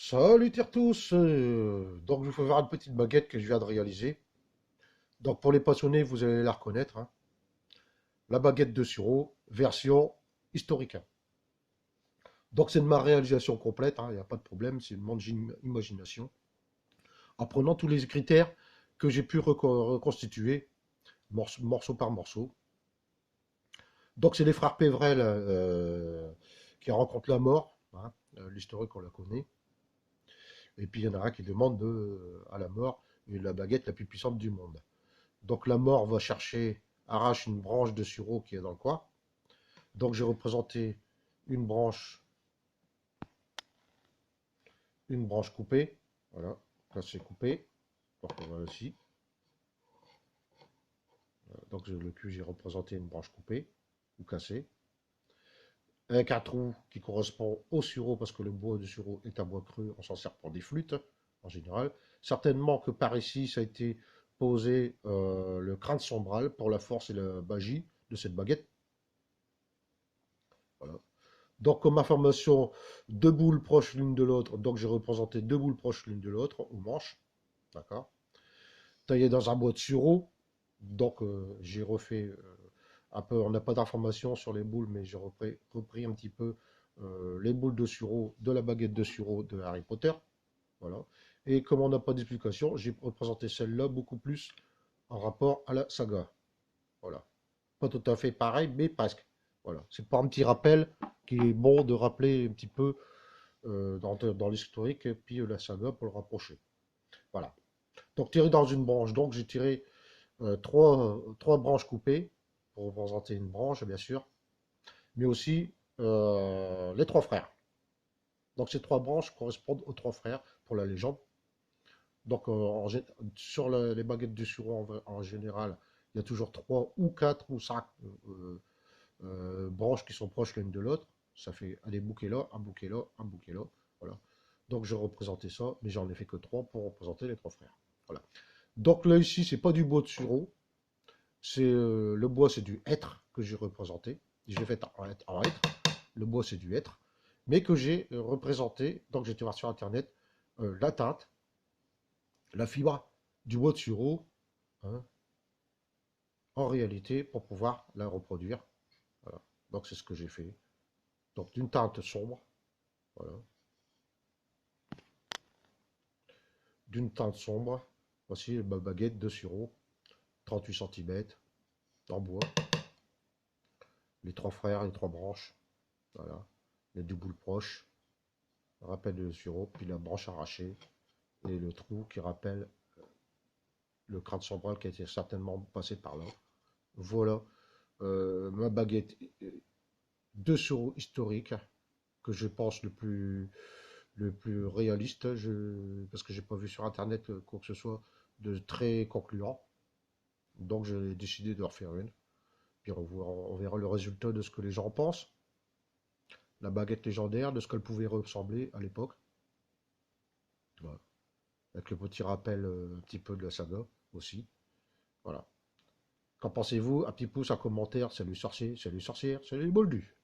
Salut tous! Donc je vous fais voir une petite baguette que je viens de réaliser. Donc pour les passionnés, vous allez la reconnaître, hein. La baguette de Suro, version historique, hein. Donc c'est de ma réalisation complète, hein, il n'y a pas de problème, c'est mon imagination. En prenant tous les critères que j'ai pu reconstituer, morceau par morceau. Donc c'est les frères Pévrel qui rencontrent la mort, hein, l'historique on la connaît. Et puis il y en a un qui demande à la mort la baguette la plus puissante du monde. Donc la mort va chercher, arrache une branche de sureau qui est dans le coin. Donc j'ai représenté une branche, une branche coupée. Voilà, là c'est coupé. Donc on voit aussi. Donc le cul, j'ai représenté une branche coupée ou cassée. Avec un trou qui correspond au sureau, parce que le bois de sureau est un bois creux, on s'en sert pour des flûtes en général. Certainement que par ici, ça a été posé le crâne sombral pour la force et la magie de cette baguette. Voilà. Donc, comme information, deux boules proches l'une de l'autre, donc j'ai représenté deux boules proches l'une de l'autre, aux manches, d'accord, taillé dans un bois de sureau. Donc, j'ai refait un peu, on n'a pas d'informations sur les boules, mais j'ai repris un petit peu les boules de sureau de la baguette de sureau de Harry Potter. Voilà. Et comme on n'a pas d'explication, j'ai représenté celle-là beaucoup plus en rapport à la saga. Voilà. Pas tout à fait pareil, mais presque. Voilà. C'est pas un petit rappel qui est bon de rappeler un petit peu dans l'historique et puis la saga pour le rapprocher. Voilà. Donc tiré dans une branche. Donc j'ai tiré trois branches coupées pour représenter une branche, bien sûr, mais aussi les trois frères. Donc ces trois branches correspondent aux trois frères pour la légende. Donc sur les baguettes du sureau en général, il y a toujours trois ou quatre ou cinq branches qui sont proches l'une de l'autre. Ça fait des bouquets là, un bouquet là, un bouquet là. Voilà. Donc je représentais ça, mais j'en ai fait que trois pour représenter les trois frères. Voilà. Donc là ici, c'est pas du bois de sureau, c'est le bois, c'est du hêtre que j'ai représenté. J'ai fait en hêtre. Le bois, c'est du hêtre, mais que j'ai représenté. Donc j'étais voir sur internet la teinte, la fibre du bois de sureau, hein, en réalité pour pouvoir la reproduire. Voilà. Donc c'est ce que j'ai fait. Donc d'une teinte sombre, voilà, d'une teinte sombre. Voici ma baguette de sureau, 38 cm, en bois. Les trois frères, les trois branches. Voilà. Les deux boules proches. Rappel de sureau, puis la branche arrachée. Et le trou qui rappelle le crâne sombral qui a été certainement passé par là. Voilà ma baguette de sureau historique que je pense le plus réaliste, parce que j'ai pas vu sur internet quoi que ce soit de très concluant. Donc j'ai décidé de refaire une. Puis on verra le résultat de ce que les gens pensent. La baguette légendaire, de ce qu'elle pouvait ressembler à l'époque. Voilà. Avec le petit rappel un petit peu de la saga aussi. Voilà. Qu'en pensez-vous? Un petit pouce, un commentaire, salut sorcier, salut sorcière, salut les moldus.